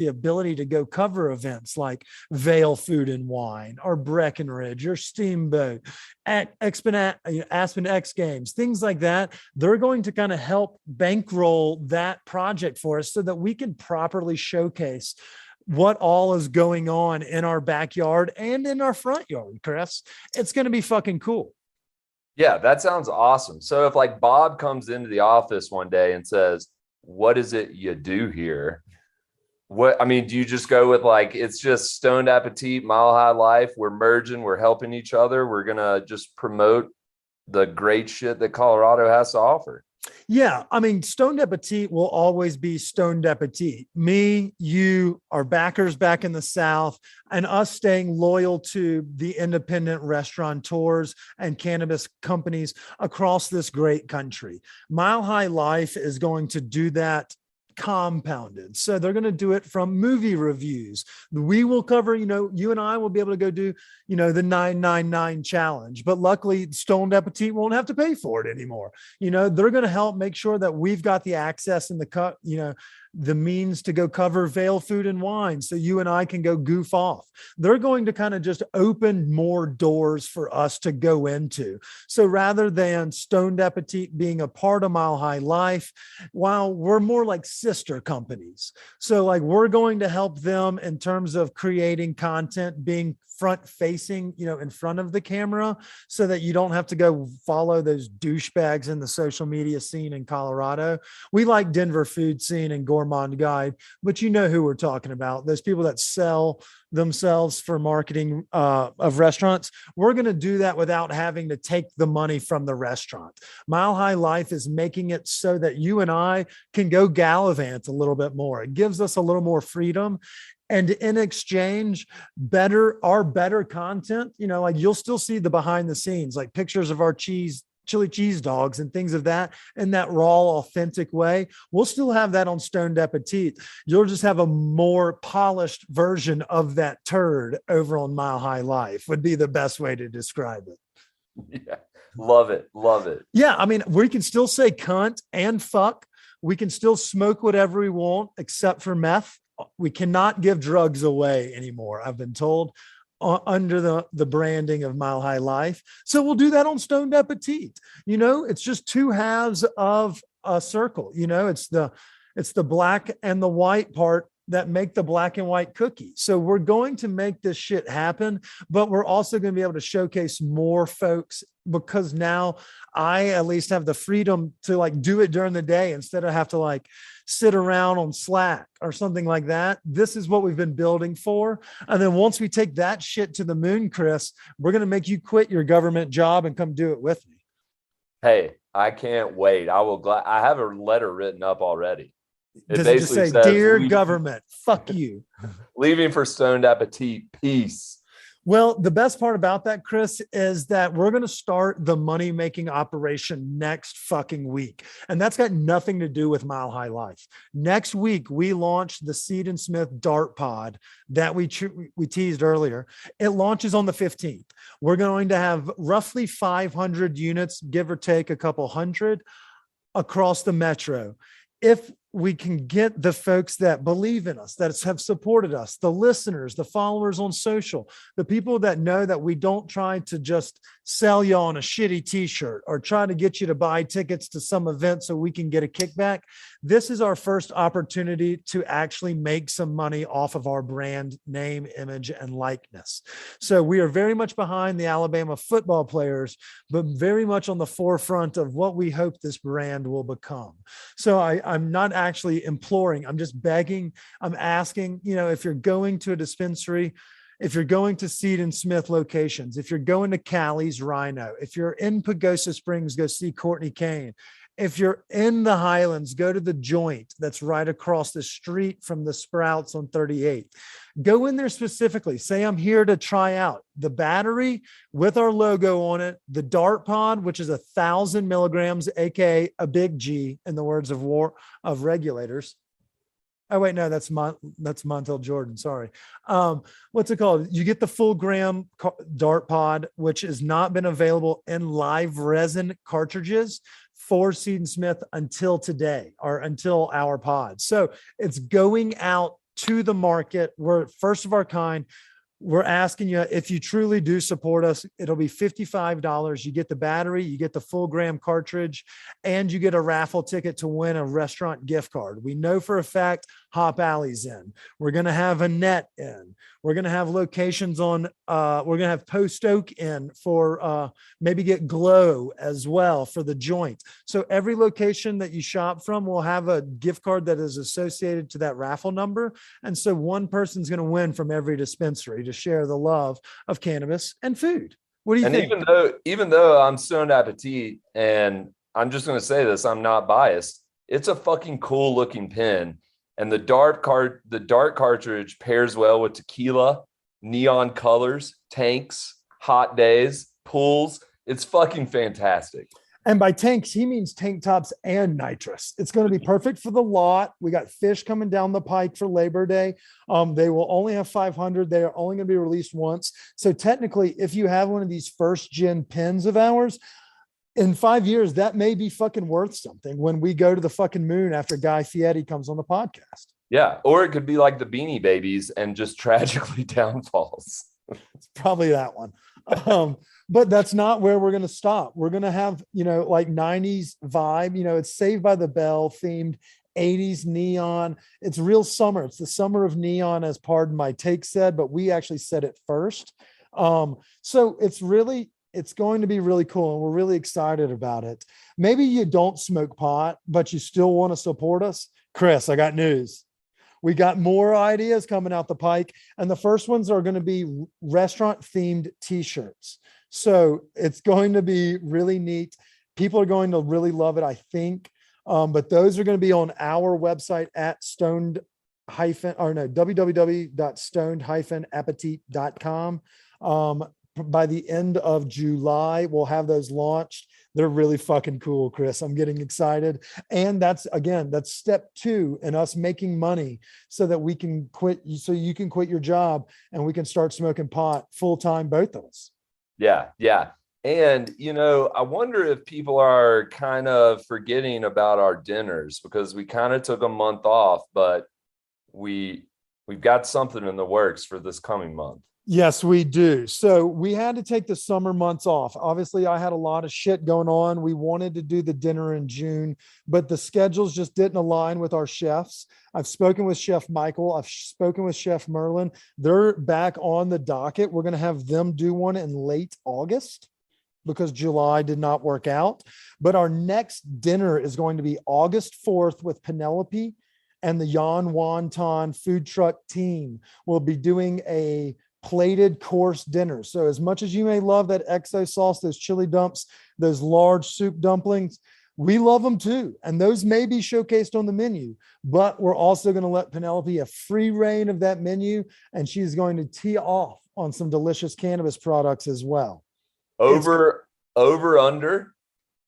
the ability to go cover events like Vale Food and Wine or Breckenridge or Steamboat, at Aspen X Games, things like that. They're going to kind of help bankroll that project for us so that we can properly showcase what all is going on in our backyard and in our front yard, Chris. It's going to be fucking cool. Yeah, that sounds awesome. So if like Bob comes into the office one day and says, what is it you do here? What, I mean, do you just go with like, it's just Stoned Appetite, Mile High Life. We're merging, we're helping each other. We're going to just promote the great shit that Colorado has to offer. Yeah, I mean, Stoned Appetite will always be Stoned Appetite. Me, you, our backers back in the South, and us staying loyal to the independent restaurateurs and cannabis companies across this great country. Mile High Life is going to do that compounded. So they're going to do it from movie reviews. We will cover, you and I will be able to go do, the 999 challenge, but luckily Stoned Appetite won't have to pay for it anymore. They're going to help make sure that we've got the access and the means to go cover Vale Food and Wine so you and I can go goof off. They're going to kind of just open more doors for us to go into. So rather than Stoned Appetite being a part of Mile High Life, while we're more like sister companies. So like we're going to help them in terms of creating content, being front facing, in front of the camera so that you don't have to go follow those douchebags in the social media scene in Colorado. We like Denver food scene and Gourmand Guide, but you know who we're talking about. Those people that sell themselves for marketing of restaurants. We're going to do that without having to take the money from the restaurant. Mile High Life is making it so that you and I can go gallivant a little bit more. It gives us a little more freedom. And in exchange, better content, like you'll still see the behind the scenes, like pictures of our chili cheese dogs and things of that in that raw, authentic way. We'll still have that on Stoned Appetite. You'll just have a more polished version of that turd over on Mile High Life would be the best way to describe it. Yeah. Love it. Love it. Yeah. I mean, we can still say cunt and fuck. We can still smoke whatever we want, except for meth. We cannot give drugs away anymore, I've been told, under the branding of Mile High Life. So we'll do that on Stoned Appetite. It's just two halves of a circle. It's the black and the white part that make the black and white cookie. So we're going to make this shit happen, but we're also going to be able to showcase more folks because now I at least have the freedom to like do it during the day instead of have to like sit around on Slack or something like that. This is what we've been building for. And then once we take that shit to the moon, Chris, we're going to make you quit your government job and come do it with me. Hey, I can't wait. I have a letter written up already. Does it just say, "Dear government, fuck you"? Leaving for Stoned Appetite, peace. Well, the best part about that, Chris, is that we're going to start the money-making operation next fucking week. And that's got nothing to do with Mile High Life. Next week, we launch the Seed and Smith Dart Pod that we teased earlier. It launches on the 15th. We're going to have roughly 500 units, give or take a couple hundred, across the metro. If we can get the folks that believe in us, that have supported us, the listeners, the followers on social, the people that know that we don't try to just sell you on a shitty t-shirt or try to get you to buy tickets to some event so we can get a kickback. This is our first opportunity to actually make some money off of our brand name, image, and likeness. So we are very much behind the Alabama football players, but very much on the forefront of what we hope this brand will become. So I'm not actually imploring, I'm just begging, I'm asking, if you're going to a dispensary, if you're going to Seed and Smith locations, if you're going to Cali's Rhino, if you're in Pagosa Springs, go see Courtney Kane. If you're in the Highlands, go to the Joint that's right across the street from the Sprouts on 38. Go in there specifically. Say, I'm here to try out the battery with our logo on it, the Dart Pod, which is 1,000 milligrams, aka a big G, in the words of regulators. Oh, wait, no, that's Montel Jordan. Sorry. What's it called? You get the full gram Dart Pod, which has not been available in live resin cartridges for Seed and Smith until today or until our pod. So it's going out to the market. We're first of our kind. We're asking you, if you truly do support us, it'll be $55. You get the battery, you get the full gram cartridge, and you get a raffle ticket to win a restaurant gift card. We know for a fact Hop Alley's in. We're going to have Annette in. We're going to have locations on, we're going to have Post Oak in for maybe get Glow as well for the joint. So every location that you shop from will have a gift card that is associated to that raffle number. And so one person's going to win from every dispensary to share the love of cannabis and food. What do you think? Even though I'm Stoned Appetit, and I'm just going to say this, I'm not biased. It's a fucking cool looking pen. And the dark cartridge pairs well with tequila, neon colors, tanks, hot days, pools. It's fucking fantastic. And by tanks, he means tank tops and nitrous. It's going to be perfect for the lot. We got fish coming down the pike for Labor Day. They will only have 500. They are only going to be released once. So technically, if you have one of these first gen pens of ours, in 5 years, that may be fucking worth something when we go to the fucking moon after Guy Fieri comes on the podcast. Yeah. Or it could be like the Beanie Babies and just tragically downfalls. It's probably that one. But that's not where we're going to stop. We're going to have, like 90s vibe, it's Saved by the Bell themed 80s neon. It's real summer. It's the summer of neon, as Pardon My Take said, but we actually said it first. So it's going to be really cool. And we're really excited about it. Maybe you don't smoke pot, but you still want to support us. Chris, I got news. We got more ideas coming out the pike. And the first ones are going to be restaurant themed t-shirts. So it's going to be really neat. People are going to really love it, I think. But those are going to be on our website at www.stoned-appetit.com. By the end of July, we'll have those launched. They're really fucking cool, Chris. I'm getting excited. And that's step 2 in us making money so that we can quit, so you can quit your job and we can start smoking pot full-time, both of us. Yeah. Yeah. And, I wonder if people are kind of forgetting about our dinners, because we kind of took a month off, but we've got something in the works for this coming month. Yes, we do. So we had to take the summer months off. Obviously, I had a lot of shit going on. We wanted to do the dinner in June, but the schedules just didn't align with our chefs. I've spoken with Chef Michael. I've spoken with Chef Merlin. They're back on the docket. We're going to have them do one in late August because July did not work out. But our next dinner is going to be August 4th with Penelope and the Yan Wonton food truck team. We'll be doing a plated course dinner. So as much as you may love that XO sauce, those chili dumps, those large soup dumplings, we love them too. And those may be showcased on the menu, but we're also going to let Penelope a free reign of that menu. And she's going to tee off on some delicious cannabis products as well. Over under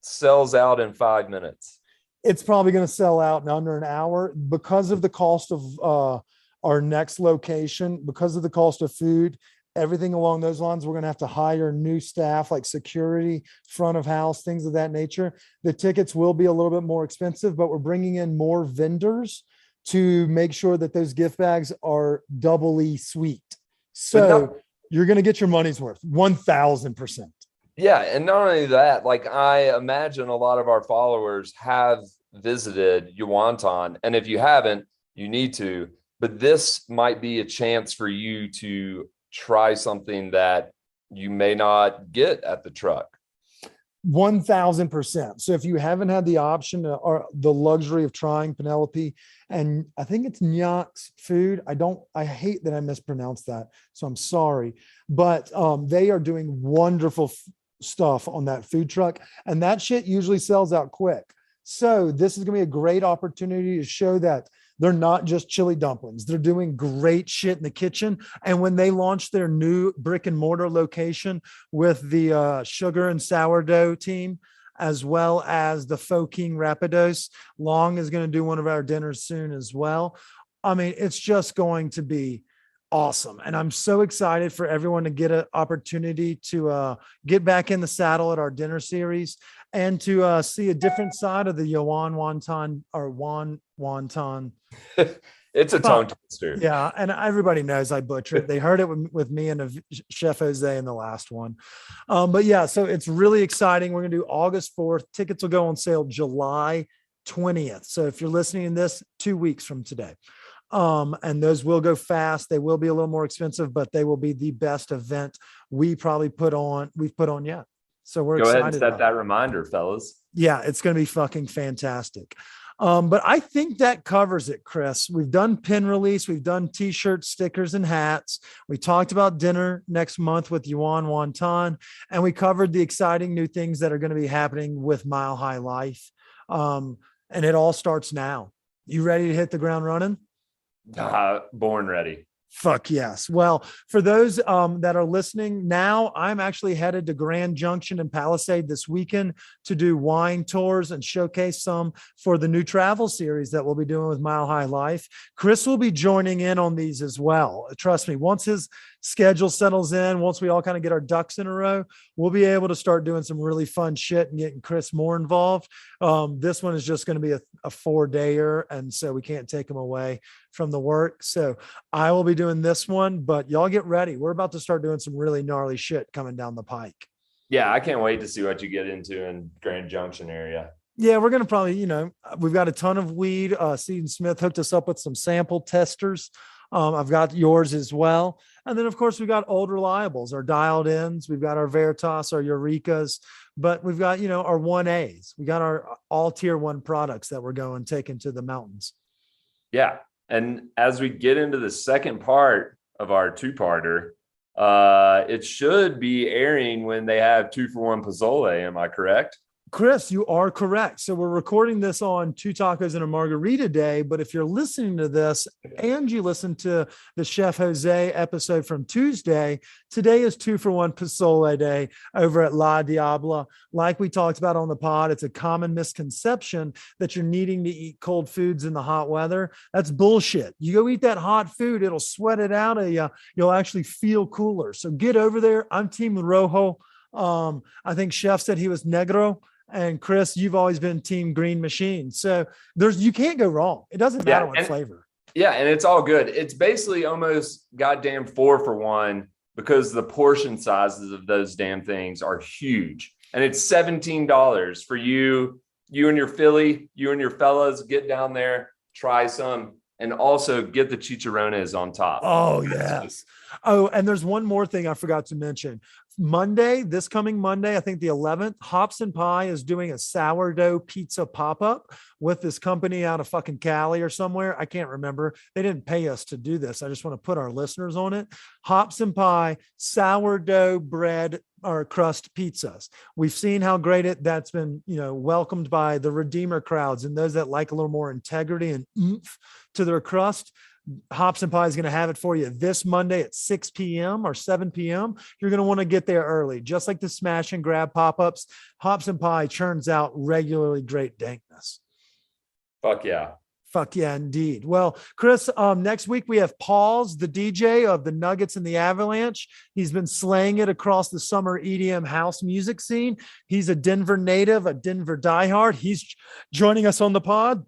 sells out in 5 minutes. It's probably going to sell out in under an hour because of the cost of, our next location, because of the cost of food, everything along those lines. We're going to have to hire new staff like security, front of house, things of that nature. The tickets will be a little bit more expensive, but we're bringing in more vendors to make sure that those gift bags are doubly sweet. So you're going to get your money's worth 1,000%. Yeah. And not only that, like I imagine a lot of our followers have visited Yuanton. And if you haven't, you need to. But this might be a chance for you to try something that you may not get at the truck. 1,000%. So if you haven't had the option or the luxury of trying Penelope, and I think it's Nyak's food. I hate that I mispronounced that. So I'm sorry, but they are doing wonderful stuff on that food truck, and that shit usually sells out quick. So this is going to be a great opportunity to show that they're not just chili dumplings. They're doing great shit in the kitchen. And when they launch their new brick and mortar location with the sugar and sourdough team, as well as the Faux King Rapidos, Long is going to do one of our dinners soon as well. I mean, it's just going to be awesome. And I'm so excited for everyone to get an opportunity to get back in the saddle at our dinner series and to see a different side of the Yuan Wonton or Wonton. It's a tongue twister. Yeah, and everybody knows I butcher it. They heard it with me and Chef Jose in the last one. But yeah, so it's really exciting. We're going to do August 4th. Tickets will go on sale July 20th. So if you're listening to this 2 weeks from today, and those will go fast. They will be a little more expensive, but they will be the best event we've put on yet. So we're excited. Go ahead and set that reminder, fellas. Yeah, it's going to be fucking fantastic. But I think that covers it, Chris. We've done pin release. We've done t-shirts, stickers, and hats. We talked about dinner next month with Yuan Wonton, and we covered the exciting new things that are going to be happening with Mile High Life. And it all starts now. You ready to hit the ground running? Born ready. Fuck yes. Well, for those that are listening now, I'm actually headed to Grand Junction and Palisade this weekend to do wine tours and showcase some for the new travel series that we'll be doing with Mile High Life. Chris will be joining in on these as well. Trust me, once his schedule settles in, once we all kind of get our ducks in a row, we'll be able to start doing some really fun shit and getting Chris more involved. This one is just going to be a 4-dayer, and so we can't take him away from the work. So I will be doing this one, but y'all get ready. We're about to start doing some really gnarly shit coming down the pike. Yeah, I can't wait to see what you get into in Grand Junction area. Yeah, we're going to probably, we've got a ton of weed. Seton Smith hooked us up with some sample testers. I've got yours as well. And then, of course, we've got old reliables, our dialed ins. We've got our Veritas, our Eurekas, but we've got, our 1As. We got our all tier 1 products that we're taking to the mountains. Yeah. And as we get into the second part of our 2-parter, it should be airing when they have 2-for-1 Pozole. Am I correct? Chris, you are correct. So we're recording this on 2 Tacos and a Margarita Day, but if you're listening to this and you listen to the Chef Jose episode from Tuesday, today is 2-for-1 Pozole Day over at La Diabla. Like we talked about on the pod, it's a common misconception that you're needing to eat cold foods in the hot weather. That's bullshit. You go eat that hot food, it'll sweat it out of you. You'll actually feel cooler. So get over there. I'm Team Rojo. I think Chef said he was Negro. And Chris, you've always been Team Green Machine. So you can't go wrong. It doesn't matter what flavor. Yeah. And it's all good. It's basically almost goddamn 4-for-1 because the portion sizes of those damn things are huge. And it's $17 for you and your Philly, you and your fellas, get down there, try some, and also get the chicharrones on top. Oh, yes. Oh, and there's one more thing I forgot to mention. This coming Monday, I think the 11th, Hops and Pie is doing a sourdough pizza pop-up with this company out of fucking Cali or somewhere. I can't remember. They didn't pay us to do this. I just want to put our listeners on it. Hops and Pie, sourdough bread or crust pizzas. We've seen how great that's been, welcomed by the Redeemer crowds and those that like a little more integrity and oomph to their crust. Hops and Pie is going to have it for you this Monday at 6 p.m. or 7 p.m. You're going to want to get there early. Just like the smash and grab pop-ups, Hops and Pie churns out regularly great dankness. Fuck yeah. Fuck yeah, indeed. Well, Chris, next week we have Paul's, the DJ of the Nuggets and the Avalanche. He's been slaying it across the summer EDM house music scene. He's a Denver native, a Denver diehard. He's joining us on the pod.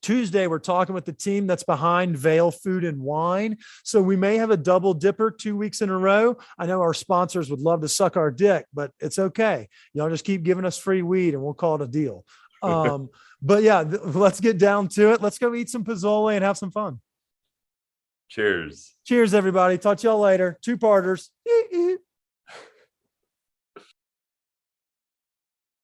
Tuesday, we're talking with the team that's behind Veil Food and Wine. So we may have a double dipper 2 weeks in a row. I know our sponsors would love to suck our dick, but it's okay. Y'all just keep giving us free weed and we'll call it a deal. But yeah, let's get down to it. Let's go eat some pozole and have some fun. Cheers. Cheers, everybody. Talk to y'all later. 2-parters.